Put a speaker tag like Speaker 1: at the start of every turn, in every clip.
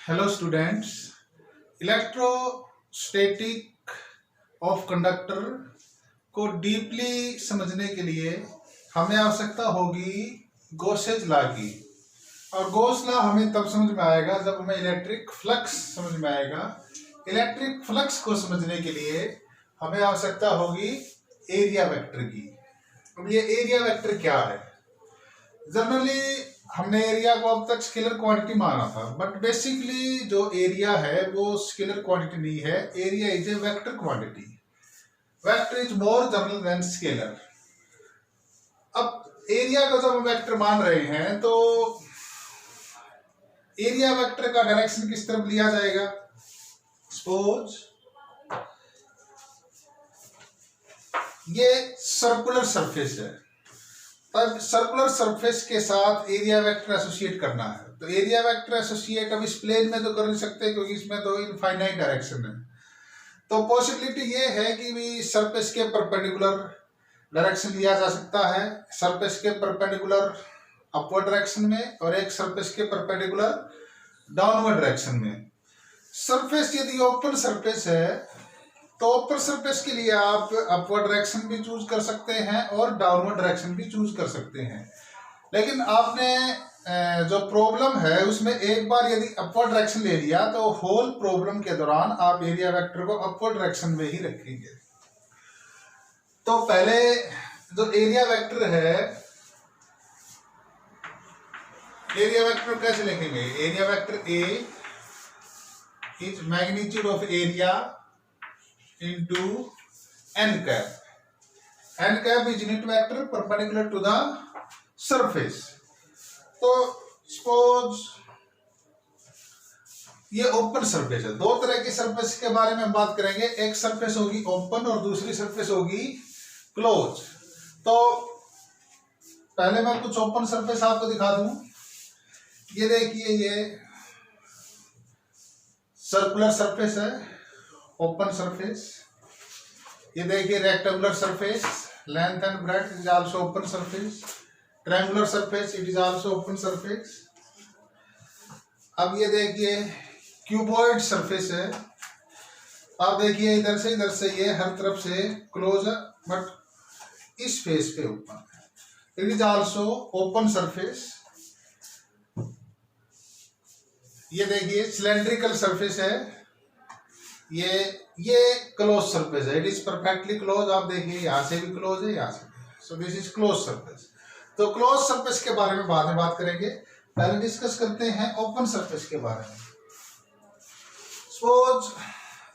Speaker 1: Hello students. Electrostatic of conductor को deeply समझने के लिए हमें आवश्यकता होगी गॉसेज लॉ की। और गॉस लॉ हमें तब समझ में आएगा जब हमें इलेक्ट्रिक फ्लक्स समझ में आएगा। इलेक्ट्रिक फ्लक्स को समझने के लिए हमें आवश्यकता होगी एरिया वेक्टर की। अब ये एरिया वेक्टर क्या है? जनरली हमने एरिया को अब तक स्केलर क्वांटिटी माना था, बट बेसिकली जो एरिया है वो स्केलर क्वांटिटी नहीं है। Area is a vector quantity. Vector is more general than scalar. अब एरिया को जब हम वेक्टर मान रहे हैं तो एरिया वेक्टर का डायरेक्शन किस तरफ लिया जाएगा? सपोज ये सर्कुलर सरफेस है, तब सर्कुलर सरफेस के साथ एरिया वेक्टर एसोसिएट करना है। तो एरिया वेक्टर एसोसिएट अब इस प्लेन में तो कर नहीं सकते क्योंकि इसमें तो इनफाइनाइट डायरेक्शन है। तो पॉसिबिलिटी ये है कि भी सरफेस के परपेंडिकुलर डायरेक्शन लिया जा सकता है, सरफेस के परपेंडिकुलर अपवर्ड डायरेक्शन में और एक सरफेस के परपेंडिकुलर डाउनवर्ड डायरेक्शन में। सरफेस यदि ओपन सरफेस है तो ऊपर सरफेस के लिए आप अपवर्ड डायरेक्शन भी चूज कर सकते हैं और डाउनवर्ड डायरेक्शन भी चूज कर सकते हैं। लेकिन आपने जो प्रॉब्लम है उसमें एक बार यदि अपवर्ड डायरेक्शन ले लिया तो होल प्रॉब्लम के दौरान आप एरिया वेक्टर को अपवर्ड डायरेक्शन में ही रखेंगे। तो पहले जो एरिया वेक्टर है, एरिया वेक्टर कैसे लिखेंगे? Area vector A is magnitude of area into n cap. n cap is unit vector perpendicular to the surface. तो suppose ये ओपन सरफेस है। दो तरह की सरफेस के बारे में हम बात करेंगे। एक सरफेस होगी ओपन और दूसरी सरफेस होगी क्लोज। तो पहले मैं कुछ ओपन सरफेस आपको दिखा दूं। ये देखिए, ये सर्कुलर सरफेस है, ओपन सरफेस। ये देखिए rectangular surface, length and breadth is also open surface. Triangular surface, it is also open surface. अब ये देखिए क्यूबॉइड सरफेस है। आप देखिए इधर से ये हर तरफ से क्लोज है, बट इस फेस पे ओपन है। It is also open surface. ये देखिए सिलेंड्रिकल सरफेस है, ये क्लोज सरफेस है। It is perfectly close. आप देखिए यहां से भी क्लोज है, यहां से भी। So this is close surface. तो क्लोज सरफेस के बारे में बाद में बात करेंगे, पहले डिस्कस करते हैं ओपन सरफेस के बारे में। सपोज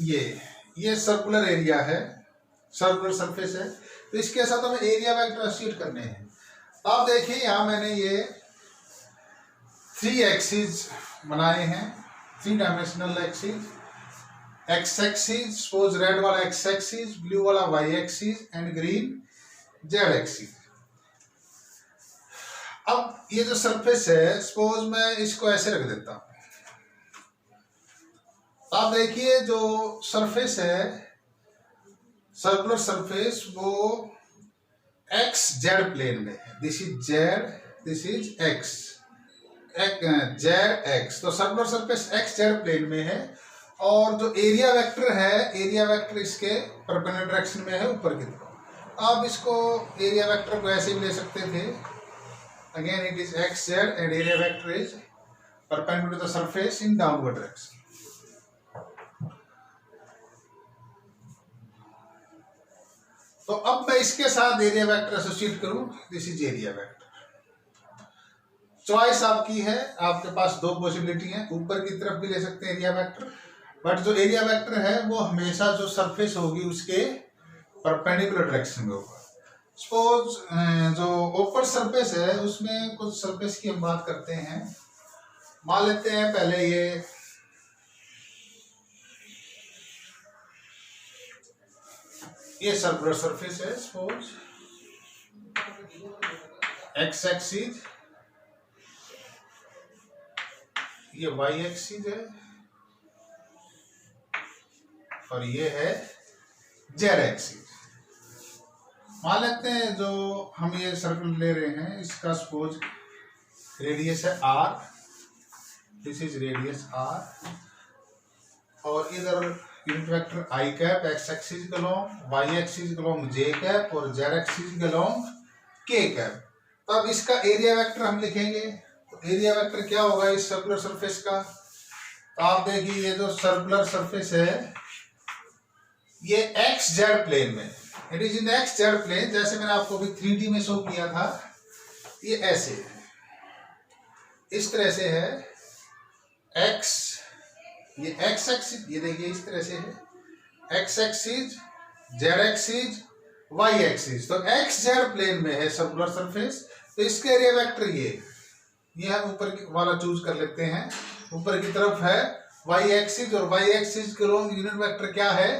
Speaker 1: ये सर्कुलर एरिया है, सर्कुलर सरफेस है, तो इसके साथ हमें एरिया वेक्टर एसोसिएट करने हैं। आप देखिए यहां मैंने ये 3 एक्सिस बनाए हैं, 3 dimensional axis. X axis, suppose red वाला एक्स एक्सिस, ब्लू वाला Y axis and green Z axis. अब ये जो सरफेस है, सपोज मैं इसको ऐसे रख देता हूं। आप देखिए जो सरफेस है, सर्कुलर सरफेस, वो एक्स जेड प्लेन में है। This is z, this is x, z x. तो circular surface x Z plane में है और जो एरिया वेक्टर है, एरिया वेक्टर इसके परपेंडिकुलर डायरेक्शन में है, ऊपर की तरफ। आप इसको एरिया वेक्टर को ऐसे भी ले सकते थे। Again it is x Z and area vector is perpendicular to the surface in downward direction. तो अब मैं इसके साथ एरिया वेक्टर एसोसिएट करूं। This is area vector. Choice आपकी है, आपके पास 2 पॉसिबिलिटी है। ऊपर की तरफ भी ले सकते हैं एरिया वेक्टर, बट जो एरिया वेक्टर है वो हमेशा जो सरफेस होगी उसके परपेंडिकुलर डायरेक्शन में होगा। सपोज जो ओपन सरफेस है उसमें कुछ सरफेस की हम बात करते हैं। मान लेते हैं पहले ये सर्कुलर सरफेस है। सपोज एक्स एक्सिस, ये वाई एक्सिस है और ये है जेड एक्सिस। मान लेते हैं जो हम ये सर्कल ले रहे हैं इसका सपोज रेडियस है R, this is radius r, और इधर unit vector I cap X axis के अलोंग, वाई एक्सिस के अलोंग जे कैप और जेड एक्सिस के अलोंग के कैप। तो अब इसका एरिया वेक्टर हम लिखेंगे। तो एरिया वेक्टर क्या होगा इस सर्कुलर सरफेस का? तो आप देखिए ये जो सर्कुलर सरफेस है ये एक्स जेड प्लेन में, it is in X Z plane, जैसे मैंने आपको अभी 3D में शो किया था, ये ऐसे है, इस तरह से है एक्स, ये एक्स एक्सिस, ये देखिए इस तरह से है X axis, Z axis, Y axis. तो एक्स जेड प्लेन में है सर्कुलर सरफेस, तो इसका एरिया वेक्टर ये हम ऊपर वाला चूज कर लेते हैं, ऊपर की तरफ है वाई एक्सिस, और वाई एक्सिस के लोग यूनिट वेक्टर क्या है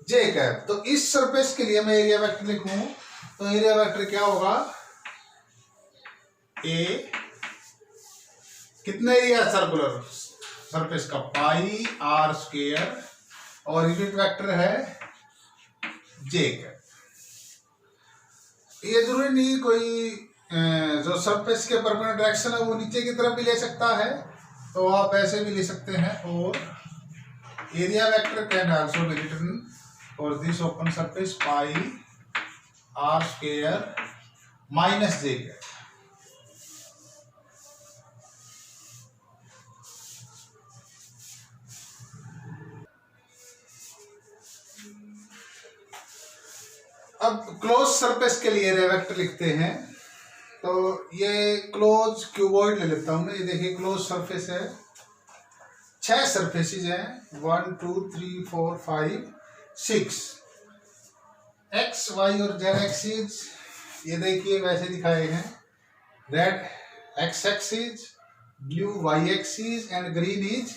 Speaker 1: जे कैप। तो इस सरफेस के लिए मैं एरिया वेक्टर लिखूं तो एरिया वेक्टर क्या होगा, ए, कितना एरिया सर्कुलर सरफेस का, पाई आर स्क्वायर, और यूनिट वेक्टर है जे कैप। ये जरूरी नहीं कोई जो सरफेस के परपेंडिकुलर डायरेक्शन है वो नीचे की तरफ भी ले सकता है, तो आप ऐसे भी ले सकते हैं। और area vector can also be written for this open surface pi R square minus J cap. अब क्लोज सरफेस के लिए एरिया वेक्टर लिखते हैं। तो ये क्लोज क्यूबॉइड ले लेता हूं मैं। ये देखिए क्लोज सरफेस है, 6 सरफेसेस हैं, 1 2 3 4 5 6, एक्स वाई और जेड एक्सिस ये देखिए वैसे दिखाए हैं, red x axis, blue Y axis and green is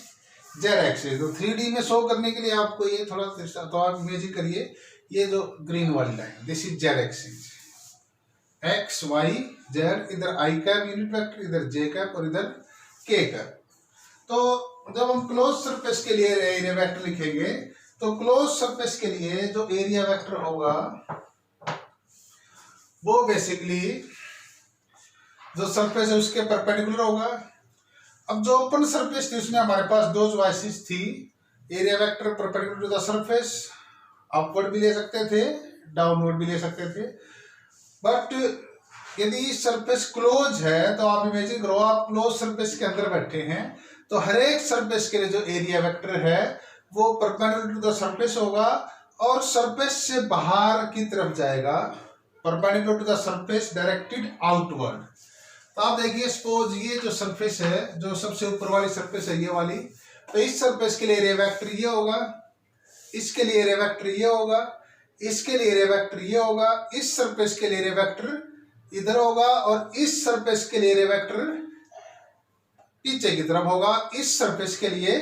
Speaker 1: Z axis. तो 3D में शो करने के लिए आपको ये थोड़ा, तो आप इमेजिन करिए ये जो ग्रीन वाली line this is Z axis, X Y Z, इधर आई कैप यूनिट वेक्टर, इधर जे कैप और इधर के कैप। तो जब हम क्लोज सरफेस के लिए एरिया वेक्टर लिखेंगे तो क्लोज सरफेस के लिए जो एरिया वेक्टर होगा वो बेसिकली जो सरफेस है उसके परपेंडिकुलर होगा। अब जो ओपन सरफेस थी उसमें हमारे पास 2 चॉइसेस थी, area vector perpendicular to the surface, upward भी ले सकते थे, डाउनवर्ड भी ले सकते थे। बट यदि सरफेस क्लोज है तो आप इमेजिन करो आप क्लोज सरफेस के अंदर बैठे हैं, तो हर एक सरफेस के लिए जो एरिया वेक्टर है वो परपेंडिकुलर टू द सरफेस होगा और सरफेस से बाहर की तरफ जाएगा, perpendicular to the surface directed outward. तो आप देखिए सपोज ये जो सरफेस है, जो सबसे ऊपर वाली सरफेस है ये वाली, तो इस सरफेस के लिए एरिया वेक्टर ये होगा, इसके लिए एरिया वेक्टर ये होगा, इसके लिए एरिया वेक्टर ये होगा, इस सरफेस के लिए एरिया वेक्टर इधर होगा और इस सरफेस के लिए एरिया वेक्टर पीछे की तरफ होगा। इस सरफेस के लिए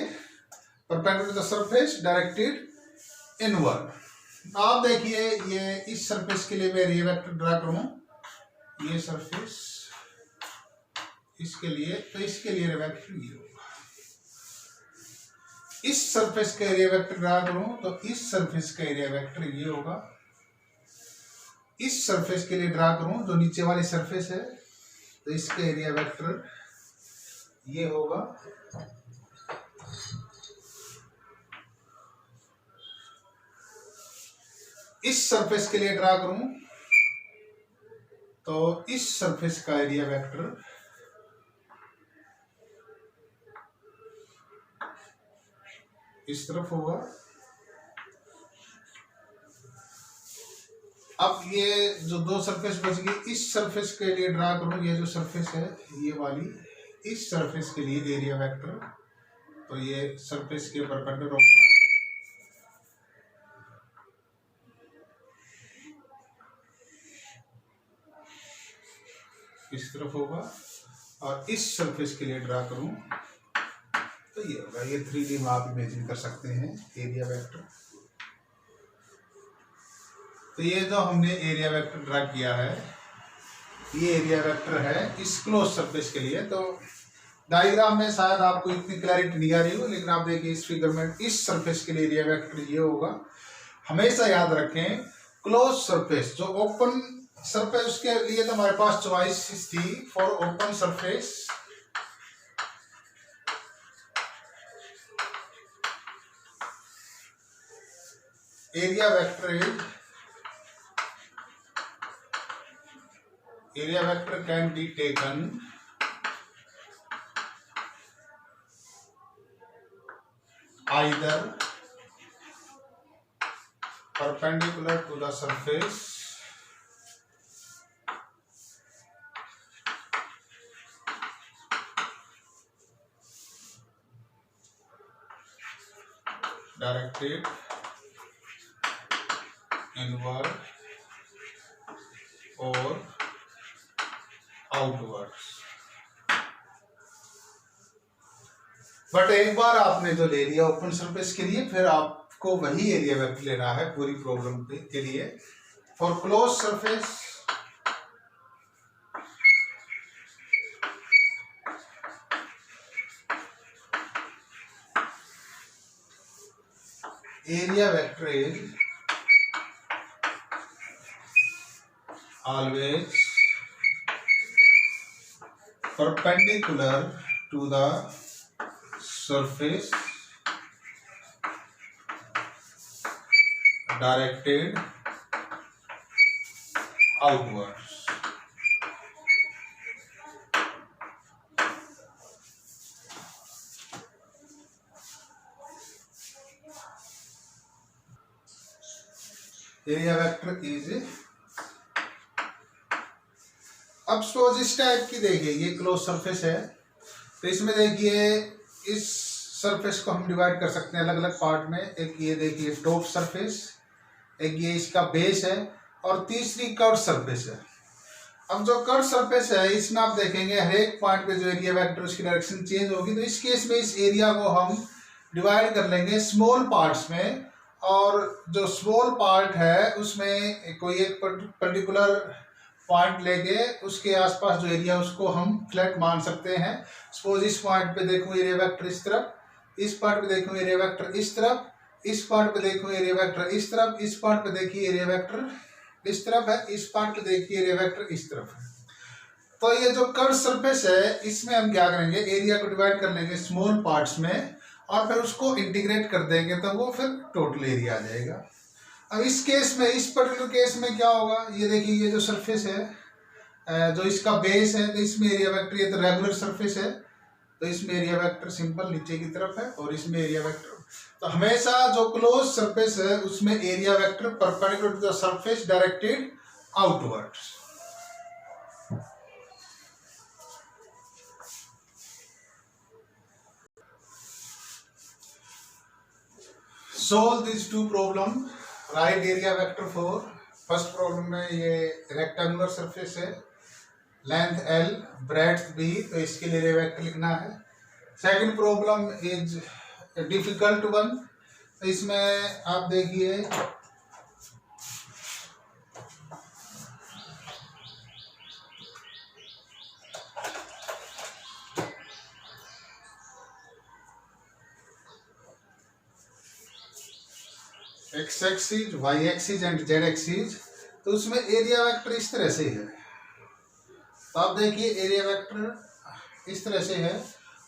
Speaker 1: perpendicular to the surface directed inward. आप देखिए ये इस सरफेस के लिए मैं एरिया वेक्टर ड्रा करूं, ये सरफेस इसके लिए, तो इसके लिए एरिया वेक्टर ये होगा। इस सरफेस का एरिया वेक्टर ड्रा करूं तो इस सरफेस का एरिया वेक्टर ये होगा। इस सरफेस के लिए ड्रा करूं जो नीचे वाली सरफेस है तो इसका एरिया वेक्टर ये होगा। इस सरफेस के लिए ड्रा करूं तो इस सरफेस का एरिया वेक्टर इस तरफ होगा। अब ये जो 2 सरफेस बच गई, इस सरफेस के लिए ड्रा करूं, ये जो सरफेस है ये वाली, इस सरफेस के लिए एरिया वेक्टर तो ये सरफेस के परपेंडिकुलर होगा। इस तरफ होगा और इस सरफेस के लिए ड्रा करूं तो ये होगा। ये 3D में आप इमेजिन कर सकते हैं एरिया वेक्टर। तो ये जो हमने एरिया वेक्टर ड्रा किया है ये एरिया वेक्टर है इस क्लोज सरफेस के लिए। तो डायग्राम में शायद आपको इतनी क्लैरिटी नहीं आ रही हो, लेकिन आप देखिए इस फिगर में इस सरफेस के लिए एरिया वेक्टर ये होगा। हमेशा याद रखें क्लोज सरफेस जो ओपन सरफेस उसके लिए तो हमारे पास चॉइस थी for open surface area vector can be taken either perpendicular to the surface directed inward or outwards। But एक बार आपने जो ले लिया ओपन सरफेस के लिए, फिर आपको वही एरिया वेक्टर लेना है पूरी प्रॉब्लम के लिए। For close surface area vector is always perpendicular to the surface directed outwards। Area vector is, अब सपोज इस टाइप की देखिए, ये क्लोज सरफेस है, तो इसमें देखिए इस सरफेस को हम डिवाइड कर सकते हैं अलग अलग पार्ट में। एक ये देखिए टॉप सरफेस, एक ये इसका बेस है, और तीसरी कर्व सरफेस है। अब जो कर्व सरफेस है इसमें आप देखेंगे हर एक पॉइंट पे जो एरिया वेक्टर उसकी डायरेक्शन चेंज होगी। तो इस केस में इस एरिया को हम डिवाइड कर लेंगे स्मॉल पार्ट्स में, और जो स्मॉल पार्ट है उसमें कोई एक पर्टिकुलर पॉइंट लेके उसके आसपास जो एरिया उसको हम फ्लैट मान सकते हैं। सपोज इस पॉइंट पे देखूं एरिया वेक्टर इस तरफ, इस पॉइंट पे देखूं एरिया वेक्टर इस तरफ, इस पॉइंट पे देखूं एरिया वेक्टर इस तरफ, इस पॉइंट पे देखिए एरिया वेक्टर इस तरफ है, इस पॉइंट पे देखिए एरिया वेक्टर इस तरफ है। तो ये जो कर्व सरफेस है इसमें हम क्या करेंगे, एरिया को डिवाइड कर लेंगे स्मॉल पार्ट्स में, और फिर उसको इंटीग्रेट कर देंगे, तो वो फिर टोटल एरिया आ जाएगा। अब इस केस में, इस पर्टिकुलर केस में क्या होगा, ये देखिए ये जो सरफेस है जो इसका बेस है, तो इसमें एरिया वेक्टर, ये तो रेगुलर सरफेस है तो इसमें एरिया वेक्टर सिंपल नीचे की तरफ है, और इसमें एरिया वेक्टर। तो हमेशा जो क्लोज सरफेस है उसमें area vector perpendicular to the surface directed outwards. Solve these two problem, write area vector for। First problem में ये रेक्टेंगुलर सरफेस है, लेंथ L, ब्रेड्थ B, तो इसके लिए एरिया वेक्टर लिखना है। Second problem is difficult one, तो इसमें आप देखिए X axis, Y axis and Z axis, तो उसमें एरिया वेक्टर इस तरह से है। तो आप देखिए एरिया वेक्टर इस तरह से है,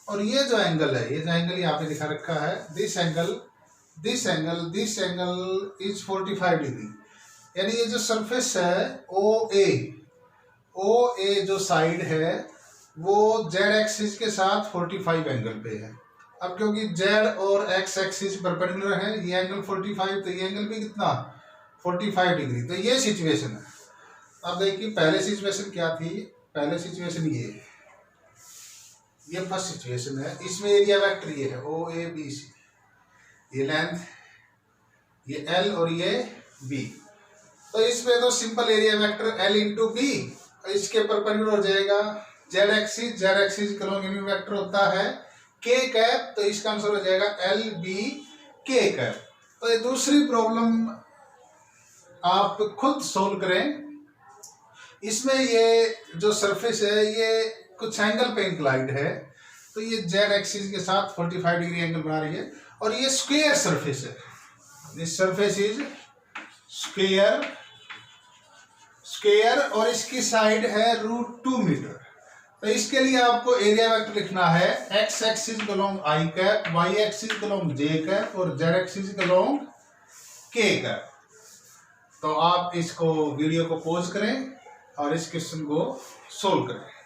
Speaker 1: और ये जो एंगल है, ये जो एंगल यहाँ पे दिखा रखा है, दिस एंगल इज 45 डिग्री। यानी ये जो सरफेस है ओ ए जो साइड है वो जेड एक्सिस के साथ 45 एंगल पे है। अब क्योंकि जेड और एक्स एक्सिस परपेंडिकुलर है, ये एंगल 45, तो ये एंगल भी कितना 45 डिग्री। तो ये सिचुएशन है। अब देखिए पहले सिचुएशन क्या थी, पहले सिचुएशन ये फर्स्ट सिचुएशन है, इसमें एरिया वेक्टर ये है ओ ए बी सी, ये लेंथ, ये एल और ये बी। तो इसमें तो simple area vector L into B, इसके परपेंडिकुलर हो जाएगा जेड एक्सिस का लॉन्ग यूनिट वेक्टर होता है के कैप, तो इसका आंसर हो जाएगा एल बी के कैप। तो ये दूसरी प्रॉब्लम आप खुद सोल्व करें। इसमें ये जो सरफेस है ये कुछ एंगल पे इंक्लाइंड है, तो ये जेड एक्सिस के साथ 45 डिग्री एंगल बना रही है, और ये स्क्वायर सरफेस है, दिस सरफेस इज स्क्वायर और इसकी साइड है √2 मीटर। तो इसके लिए आपको एरिया वेक्टर लिखना है एक्स एक्सिस बिलोंग आई कैप, वाई एक्सिस बिलोंग जे कैप, और जेड एक्सिस बिलोंग के का। तो आप इसको वीडियो को पॉज करें और इस क्वेश्चन को सोल्व करें।